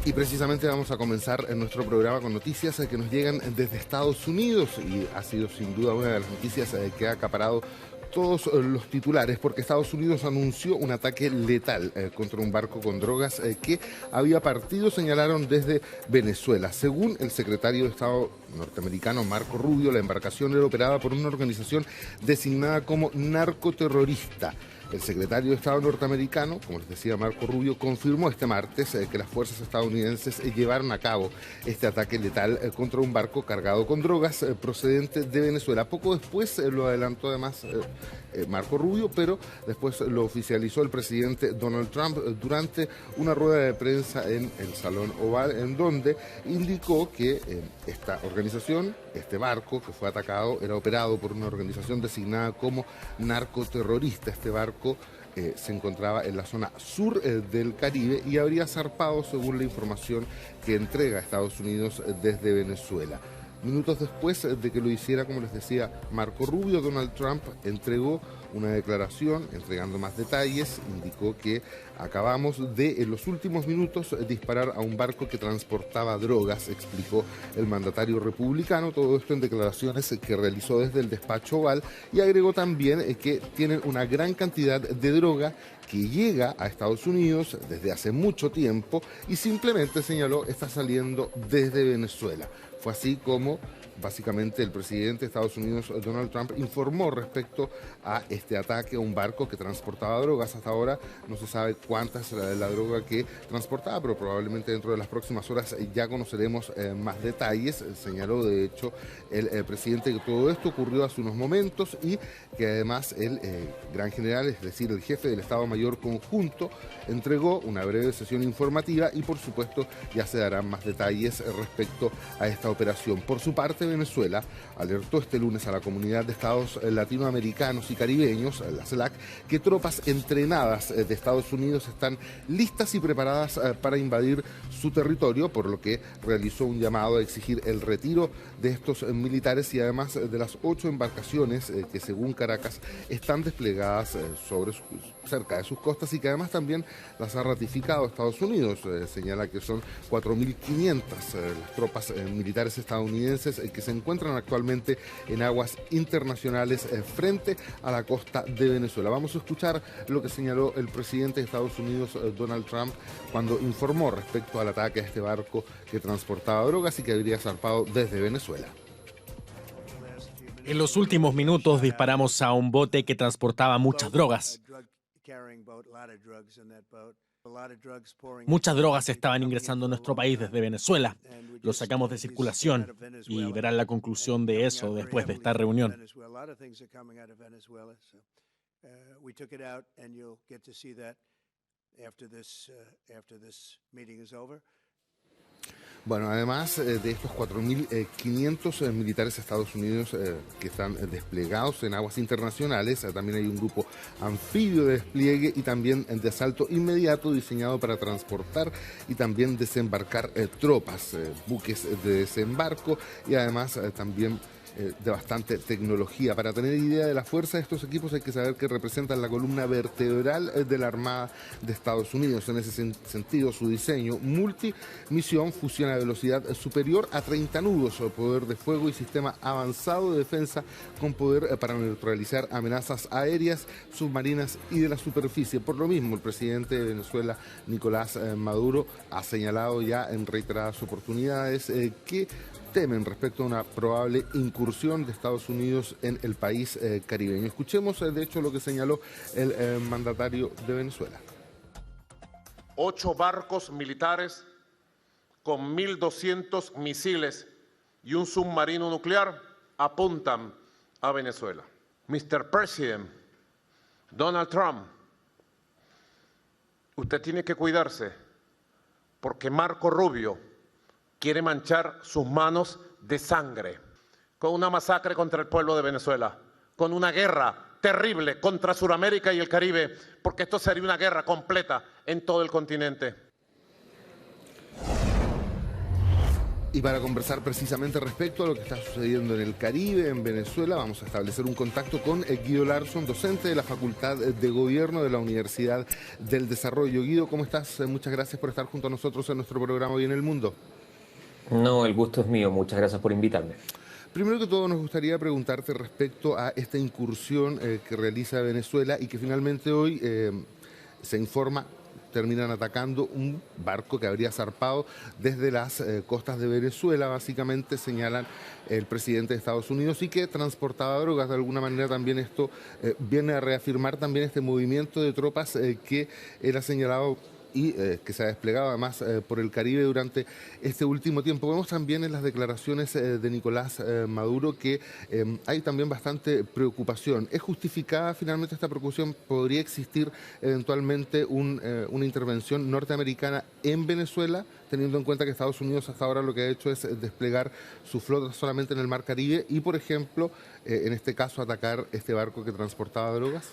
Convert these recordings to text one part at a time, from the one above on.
Y precisamente vamos a comenzar nuestro programa con noticias que nos llegan desde Estados Unidos y ha sido sin duda una de las noticias que ha acaparado todos los titulares porque Estados Unidos anunció un ataque letal contra un barco con drogas que había partido, señalaron, desde Venezuela. Según el secretario de Estado norteamericano Marco Rubio, la embarcación era operada por una organización designada como narcoterrorista. El secretario de Estado norteamericano, como les decía Marco Rubio, confirmó este martes que las fuerzas estadounidenses llevaron a cabo este ataque letal contra un barco cargado con drogas procedente de Venezuela. Poco después lo adelantó además Marco Rubio, pero después lo oficializó el presidente Donald Trump durante una rueda de prensa en el Salón Oval, en donde indicó que esta organización, este barco que fue atacado, era operado por una organización designada como narcoterrorista. Este barco se encontraba en la zona sur del Caribe y habría zarpado, según la información que entrega Estados Unidos desde Venezuela. Minutos después de que lo hiciera, como les decía Marco Rubio, Donald Trump entregó una declaración entregando más detalles. Indicó que acabamos de, en los últimos minutos, disparar a un barco que transportaba drogas, explicó el mandatario republicano. Todo esto en declaraciones que realizó desde el despacho Oval, y agregó también que tienen una gran cantidad de droga que llega a Estados Unidos desde hace mucho tiempo y simplemente, señaló, está saliendo desde Venezuela. Fue así como básicamente el presidente de Estados Unidos, Donald Trump, informó respecto a este ataque a un barco que transportaba drogas. Hasta ahora no se sabe cuánta es la droga que transportaba, pero probablemente dentro de las próximas horas ya conoceremos más detalles. Señaló, de hecho, el presidente que todo esto ocurrió hace unos momentos y que además el gran general, es decir, el jefe del Estado Mayor Conjunto, entregó una breve sesión informativa y, por supuesto, ya se darán más detalles respecto a esta operación. Por su parte, Venezuela alertó este lunes a la comunidad de estados latinoamericanos y caribeños, la CELAC, que tropas entrenadas de Estados Unidos están listas y preparadas para invadir su territorio, por lo que realizó un llamado a exigir el retiro de estos militares y además de las 8 embarcaciones que, según Caracas, están desplegadas cerca de sus costas y que además también las ha ratificado Estados Unidos. Señala que son 4.500 las tropas militares estadounidenses que se encuentran actualmente en aguas internacionales frente a la costa de Venezuela. Vamos a escuchar lo que señaló el presidente de Estados Unidos, Donald Trump, cuando informó respecto al ataque a este barco que transportaba drogas y que habría zarpado desde Venezuela. En los últimos minutos disparamos a un bote que transportaba muchas drogas. Muchas drogas estaban ingresando a nuestro país desde Venezuela. Lo sacamos de circulación y verán la conclusión de eso después de esta reunión. Bueno, además de estos 4.500 militares de Estados Unidos que están desplegados en aguas internacionales, también hay un grupo anfibio de despliegue y también de asalto inmediato diseñado para transportar y también desembarcar tropas, buques de desembarco y además también de bastante tecnología. Para tener idea de la fuerza de estos equipos hay que saber que representan la columna vertebral de la Armada de Estados Unidos. En ese sentido, su diseño multimisión fusiona velocidad superior a 30 nudos, poder de fuego y sistema avanzado de defensa con poder para neutralizar amenazas aéreas, submarinas y de la superficie. Por lo mismo, el presidente de Venezuela, Nicolás Maduro, ha señalado ya en reiteradas oportunidades que temen respecto a una probable incursión de Estados Unidos en el país caribeño. Escuchemos, de hecho, lo que señaló el mandatario de Venezuela. 8 barcos militares con 1.200 misiles y un submarino nuclear apuntan a Venezuela. Mr. President, Donald Trump, usted tiene que cuidarse porque Marco Rubio quiere manchar sus manos de sangre con una masacre contra el pueblo de Venezuela, con una guerra terrible contra Sudamérica y el Caribe, porque esto sería una guerra completa en todo el continente. Y para conversar precisamente respecto a lo que está sucediendo en el Caribe, en Venezuela, vamos a establecer un contacto con Guido Larsson, docente de la Facultad de Gobierno de la Universidad del Desarrollo. Guido, ¿cómo estás? Muchas gracias por estar junto a nosotros en nuestro programa Hoy en el Mundo. No, el gusto es mío. Muchas gracias por invitarme. Primero que todo, nos gustaría preguntarte respecto a esta incursión que realiza Venezuela y que finalmente hoy se informa terminan atacando un barco que habría zarpado desde las costas de Venezuela, básicamente señalan el presidente de Estados Unidos, y que transportaba drogas. De alguna manera también esto viene a reafirmar también este movimiento de tropas que él ha señalado y que se ha desplegado además por el Caribe durante este último tiempo. Vemos también en las declaraciones de Nicolás Maduro que hay también bastante preocupación. ¿Es justificada finalmente esta preocupación? ¿Podría existir eventualmente una intervención norteamericana en Venezuela, teniendo en cuenta que Estados Unidos hasta ahora lo que ha hecho es desplegar su flota solamente en el Mar Caribe y, por ejemplo, en este caso atacar este barco que transportaba drogas?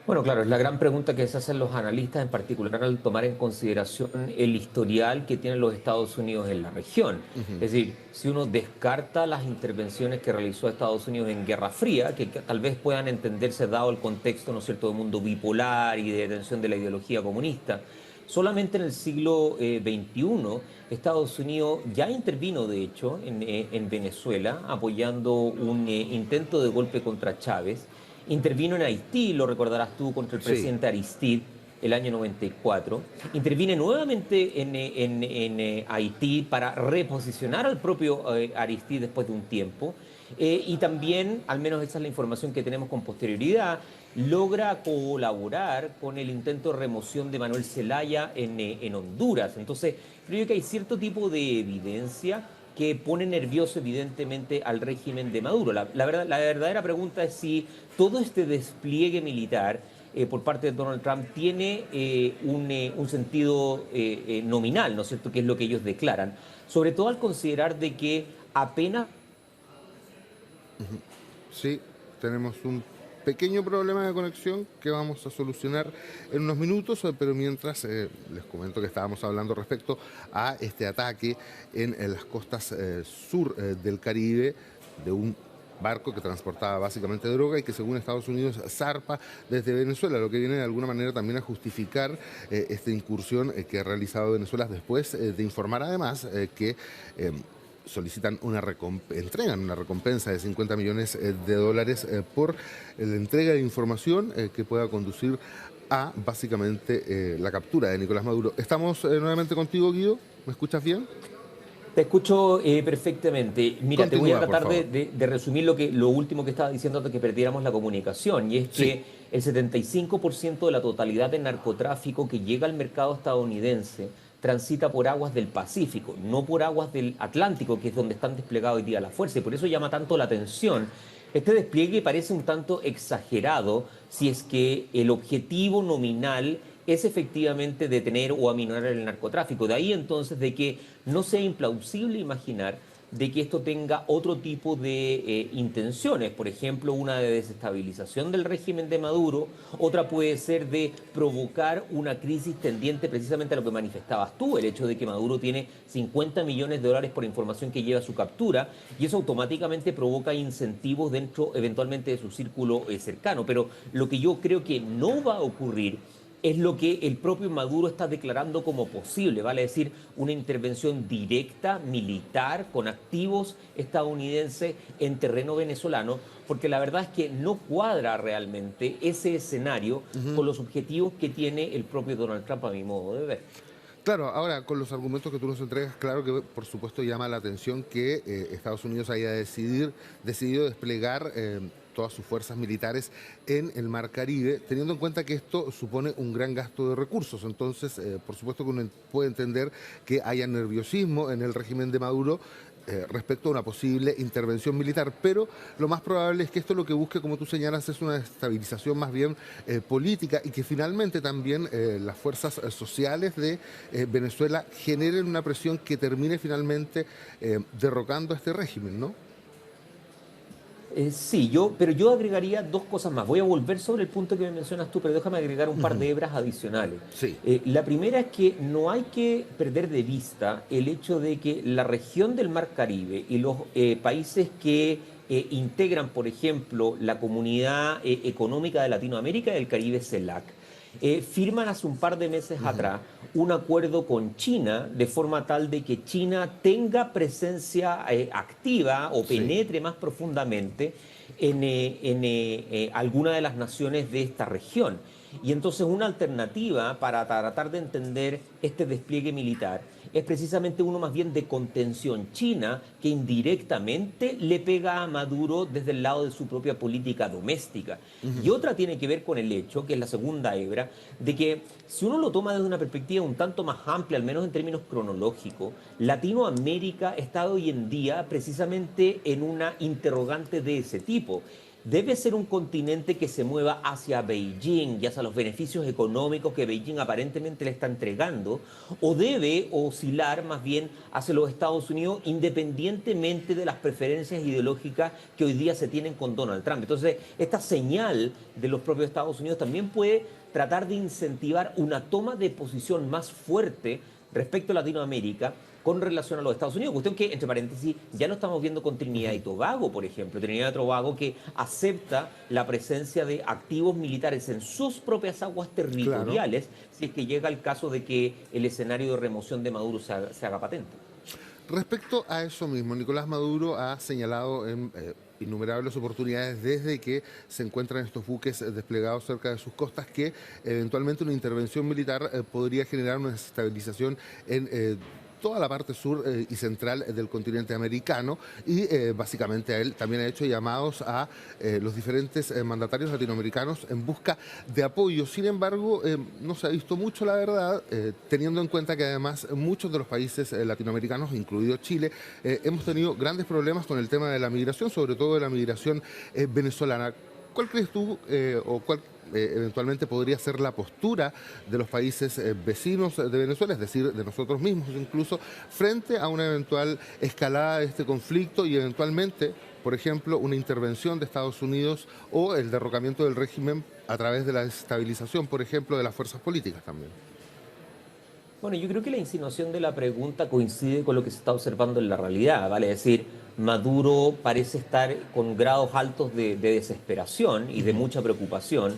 Bueno, claro, es la gran pregunta que se hacen los analistas, en particular al tomar en consideración el historial que tienen los Estados Unidos en la región. Es decir, si uno descarta las intervenciones que realizó Estados Unidos en Guerra Fría, que tal vez puedan entenderse dado el contexto, ¿no es cierto?, de mundo bipolar y de tensión de la ideología comunista, solamente en el siglo XXI, Estados Unidos ya intervino, de hecho, en Venezuela, apoyando un intento de golpe contra Chávez. Intervino en Haití, lo recordarás tú, contra el presidente Aristide el año 94. Interviene nuevamente en Haití para reposicionar al propio Aristide después de un tiempo. Y también, al menos esa es la información que tenemos con posterioridad, logra colaborar con el intento de remoción de Manuel Zelaya en Honduras. Entonces, creo que hay cierto tipo de evidencia que pone nervioso evidentemente al régimen de Maduro. La verdadera pregunta es si todo este despliegue militar por parte de Donald Trump tiene un sentido nominal, ¿no es cierto?, que es lo que ellos declaran, sobre todo al considerar de que apenas... Sí, tenemos un pequeño problema de conexión que vamos a solucionar en unos minutos, pero mientras les comento que estábamos hablando respecto a este ataque en las costas sur del Caribe de un barco que transportaba básicamente droga y que según Estados Unidos zarpa desde Venezuela, lo que viene de alguna manera también a justificar esta incursión que ha realizado Venezuela después de informar además que solicitan entregan una recompensa de 50 millones de dólares por la entrega de información que pueda conducir a básicamente la captura de Nicolás Maduro. Estamos nuevamente contigo, Guido. ¿Me escuchas bien? Te escucho perfectamente. Mira, te voy a tratar de resumir lo último que estaba diciendo antes que perdiéramos la comunicación, y es que el 75% de la totalidad del narcotráfico que llega al mercado estadounidense transita por aguas del Pacífico, no por aguas del Atlántico, que es donde están desplegados hoy día las fuerzas, y por eso llama tanto la atención. Este despliegue parece un tanto exagerado si es que el objetivo nominal es efectivamente detener o aminorar el narcotráfico. De ahí entonces de que no sea implausible imaginar de que esto tenga otro tipo de intenciones, por ejemplo, una de desestabilización del régimen de Maduro, otra puede ser de provocar una crisis tendiente precisamente a lo que manifestabas tú, el hecho de que Maduro tiene 50 millones de dólares por información que lleva a su captura, y eso automáticamente provoca incentivos dentro eventualmente de su círculo cercano. Pero lo que yo creo que no va a ocurrir es lo que el propio Maduro está declarando como posible, vale decir, una intervención directa, militar, con activos estadounidenses en terreno venezolano, porque la verdad es que no cuadra realmente ese escenario con los objetivos que tiene el propio Donald Trump, a mi modo de ver. Claro, ahora con los argumentos que tú nos entregas, claro que por supuesto llama la atención que Estados Unidos haya decidido desplegar todas sus fuerzas militares en el Mar Caribe, teniendo en cuenta que esto supone un gran gasto de recursos. Entonces, por supuesto que uno puede entender que haya nerviosismo en el régimen de Maduro respecto a una posible intervención militar, pero lo más probable es que esto lo que busque, como tú señalas, es una estabilización más bien política, y que finalmente también las fuerzas sociales de Venezuela generen una presión que termine finalmente derrocando a este régimen, ¿no? Sí, pero yo agregaría dos cosas más. Voy a volver sobre el punto que me mencionas tú, pero déjame agregar un par de hebras adicionales. Sí. La primera es que no hay que perder de vista el hecho de que la región del Mar Caribe y los países que integran, por ejemplo, la Comunidad Económica de Latinoamérica y del Caribe, CELAC, firman hace un par de meses atrás un acuerdo con China de forma tal de que China tenga presencia activa o penetre más profundamente en alguna de las naciones de esta región. Y entonces una alternativa para tratar de entender este despliegue militar es precisamente uno más bien de contención china que indirectamente le pega a Maduro desde el lado de su propia política doméstica. Y otra tiene que ver con el hecho, que es la segunda hebra, de que si uno lo toma desde una perspectiva un tanto más amplia, al menos en términos cronológicos, Latinoamérica está hoy en día precisamente en una interrogante de ese tipo. Debe ser un continente que se mueva hacia Beijing y hacia los beneficios económicos que Beijing aparentemente le está entregando, o debe oscilar más bien hacia los Estados Unidos independientemente de las preferencias ideológicas que hoy día se tienen con Donald Trump. Entonces, esta señal de los propios Estados Unidos también puede tratar de incentivar una toma de posición más fuerte respecto a Latinoamérica con relación a los Estados Unidos. Cuestión que, entre paréntesis, ya lo estamos viendo con Trinidad y Tobago, por ejemplo. Trinidad y Tobago que acepta la presencia de activos militares en sus propias aguas territoriales, claro, si es que llega el caso de que el escenario de remoción de Maduro se haga patente. Respecto a eso mismo, Nicolás Maduro ha señalado en innumerables oportunidades desde que se encuentran estos buques desplegados cerca de sus costas que eventualmente una intervención militar podría generar una desestabilización en toda la parte sur y central del continente americano y básicamente a él también ha hecho llamados a los diferentes mandatarios latinoamericanos en busca de apoyo. Sin embargo, no se ha visto mucho, la verdad, teniendo en cuenta que además muchos de los países latinoamericanos, incluido Chile, hemos tenido grandes problemas con el tema de la migración, sobre todo de la migración venezolana. ¿Cuál crees tú o cuál eventualmente podría ser la postura de los países vecinos de Venezuela, es decir, de nosotros mismos incluso, frente a una eventual escalada de este conflicto y eventualmente, por ejemplo, una intervención de Estados Unidos o el derrocamiento del régimen a través de la desestabilización, por ejemplo, de las fuerzas políticas también? Bueno, yo creo que la insinuación de la pregunta coincide con lo que se está observando en la realidad, ¿vale? Es decir, Maduro parece estar con grados altos de desesperación y de mucha preocupación.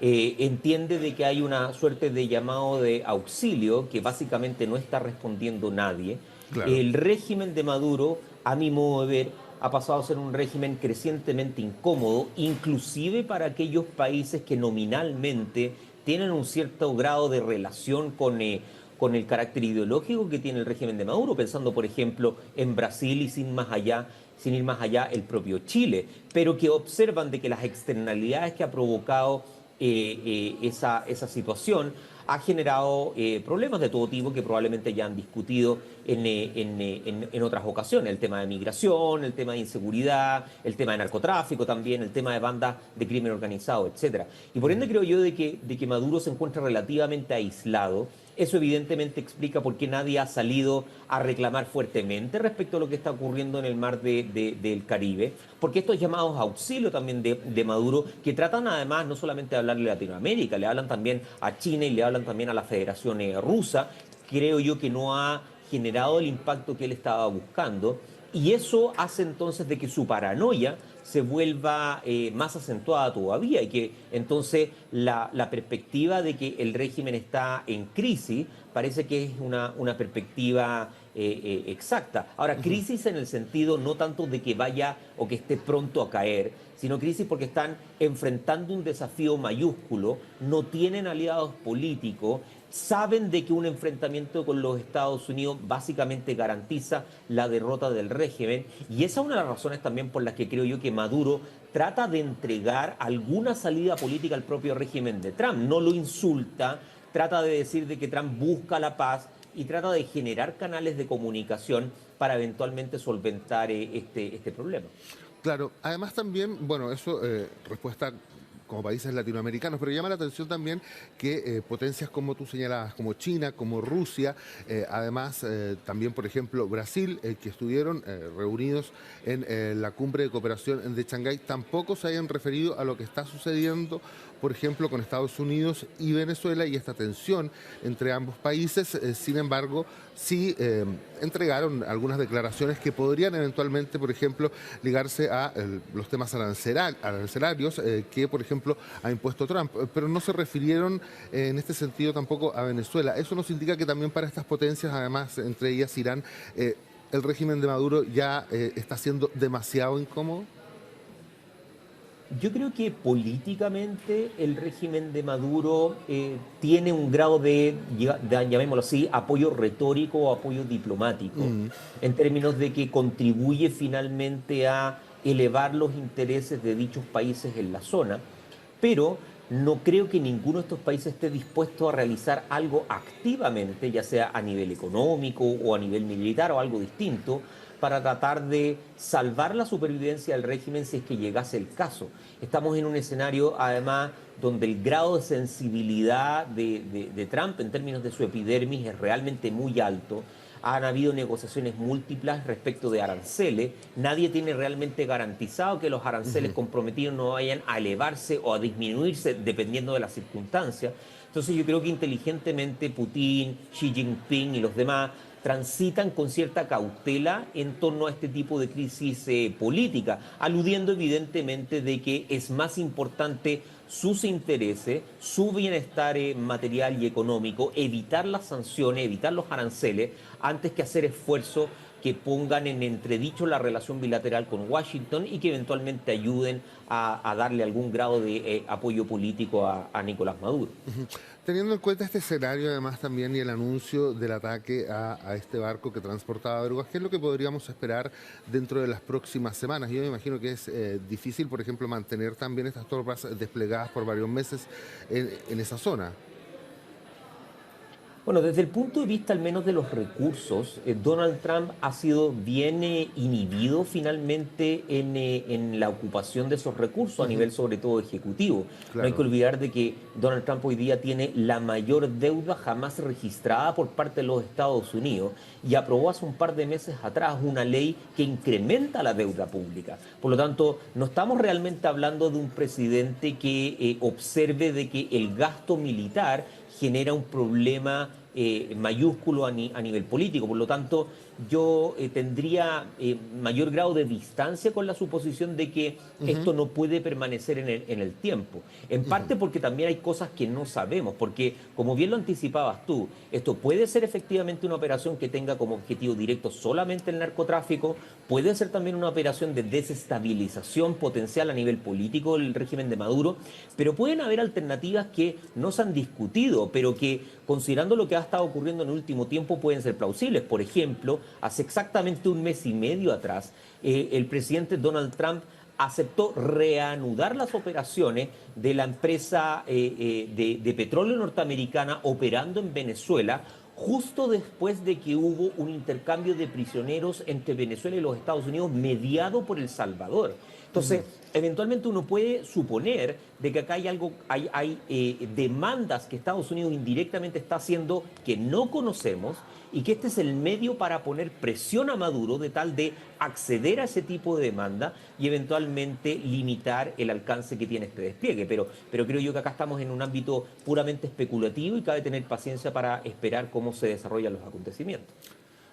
Entiende de que hay una suerte de llamado de auxilio que básicamente no está respondiendo nadie. Claro. El régimen de Maduro, a mi modo de ver, ha pasado a ser un régimen crecientemente incómodo, inclusive para aquellos países que nominalmente tienen un cierto grado de relación con el carácter ideológico que tiene el régimen de Maduro, pensando, por ejemplo, en Brasil y sin ir más allá, el propio Chile, pero que observan de que las externalidades que ha provocado esa situación ha generado problemas de todo tipo que probablemente ya han discutido en otras ocasiones. El tema de migración, el tema de inseguridad, el tema de narcotráfico también, el tema de bandas de crimen organizado, etc. Y por ende creo yo de que Maduro se encuentra relativamente aislado. Eso evidentemente explica por qué nadie ha salido a reclamar fuertemente respecto a lo que está ocurriendo en el mar del Caribe, porque estos llamados a auxilio también de Maduro, que tratan además no solamente de hablarle a Latinoamérica, le hablan también a China y le hablan también a la Federación Rusa, creo yo que no ha generado el impacto que él estaba buscando, y eso hace entonces de que su paranoia se vuelva más acentuada todavía y que entonces la perspectiva de que el régimen está en crisis parece que es una perspectiva exacta. Ahora, crisis en el sentido no tanto de que vaya o que esté pronto a caer, sino crisis porque están enfrentando un desafío mayúsculo, no tienen aliados políticos, saben de que un enfrentamiento con los Estados Unidos básicamente garantiza la derrota del régimen y esa es una de las razones también por las que creo yo que Maduro trata de entregar alguna salida política al propio régimen de Trump. No lo insulta, trata de decir de que Trump busca la paz y trata de generar canales de comunicación para eventualmente solventar este problema. Claro, además también, bueno, eso respuesta como países latinoamericanos, pero llama la atención también que potencias como tú señalabas, como China, como Rusia, además también, por ejemplo, Brasil, que estuvieron reunidos en la cumbre de cooperación de Shanghái, tampoco se hayan referido a lo que está sucediendo, por ejemplo, con Estados Unidos y Venezuela y esta tensión entre ambos países. Sin embargo, sí entregaron algunas declaraciones que podrían eventualmente, por ejemplo, ligarse a los temas arancelarios que, por ejemplo, ha impuesto Trump, pero no se refirieron en este sentido tampoco a Venezuela. Eso nos indica que también para estas potencias, además, entre ellas Irán, el régimen de Maduro ya está siendo demasiado incómodo. Yo creo que políticamente el régimen de Maduro tiene un grado de, llamémoslo así, apoyo retórico o apoyo diplomático, en términos de que contribuye finalmente a elevar los intereses de dichos países en la zona, pero no creo que ninguno de estos países esté dispuesto a realizar algo activamente, ya sea a nivel económico o a nivel militar o algo distinto, para tratar de salvar la supervivencia del régimen si es que llegase el caso. Estamos en un escenario, además, donde el grado de sensibilidad de Trump en términos de su epidermis es realmente muy alto. Han habido negociaciones múltiples respecto de aranceles. Nadie tiene realmente garantizado que los aranceles comprometidos no vayan a elevarse o a disminuirse dependiendo de las circunstancias. Entonces yo creo que inteligentemente Putin, Xi Jinping y los demás transitan con cierta cautela en torno a este tipo de crisis política, aludiendo evidentemente de que es más importante sus intereses, su bienestar material y económico, evitar las sanciones, evitar los aranceles, antes que hacer esfuerzos que pongan en entredicho la relación bilateral con Washington y que eventualmente ayuden a darle algún grado de apoyo político a Nicolás Maduro. Teniendo en cuenta este escenario, además también y el anuncio del ataque a este barco que transportaba drogas, ¿qué es lo que podríamos esperar dentro de las próximas semanas? Yo me imagino que es difícil, por ejemplo, mantener también estas tropas desplegadas por varios meses en esa zona. Bueno, desde el punto de vista al menos de los recursos, Donald Trump ha sido bien inhibido finalmente en la ocupación de esos recursos a nivel sobre todo ejecutivo. Claro. No hay que olvidar de que Donald Trump hoy día tiene la mayor deuda jamás registrada por parte de los Estados Unidos y aprobó hace un par de meses atrás una ley que incrementa la deuda pública. Por lo tanto, no estamos realmente hablando de un presidente que observe de que el gasto militar genera un problema mayúsculo a nivel político. Por lo tanto, yo tendría mayor grado de distancia con la suposición de que esto no puede permanecer en el tiempo. En parte porque también hay cosas que no sabemos, porque como bien lo anticipabas tú, esto puede ser efectivamente una operación que tenga como objetivo directo solamente el narcotráfico, puede ser también una operación de desestabilización potencial a nivel político del régimen de Maduro, pero pueden haber alternativas que no se han discutido, pero que, considerando lo que ha estado ocurriendo en el último tiempo, pueden ser plausibles. Por ejemplo, hace exactamente un mes y medio atrás, el presidente Donald Trump aceptó reanudar las operaciones de la empresa de petróleo norteamericana operando en Venezuela, justo después de que hubo un intercambio de prisioneros entre Venezuela y los Estados Unidos mediado por El Salvador. Entonces, eventualmente uno puede suponer de que acá hay demandas que Estados Unidos indirectamente está haciendo que no conocemos y que este es el medio para poner presión a Maduro de tal de acceder a ese tipo de demanda y eventualmente limitar el alcance que tiene este despliegue. Pero creo yo que acá estamos en un ámbito puramente especulativo y cabe tener paciencia para esperar cómo se desarrollan los acontecimientos.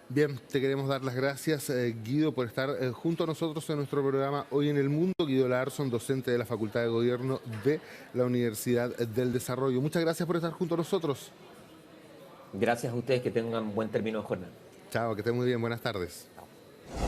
Bien, te queremos dar las gracias, Guido, por estar junto a nosotros en nuestro programa Hoy en el Mundo. Guido Larsson, docente de la Facultad de Gobierno de la Universidad del Desarrollo. Muchas gracias por estar junto a nosotros. Gracias a ustedes, que tengan buen término de jornada. Chao, que estén muy bien, buenas tardes.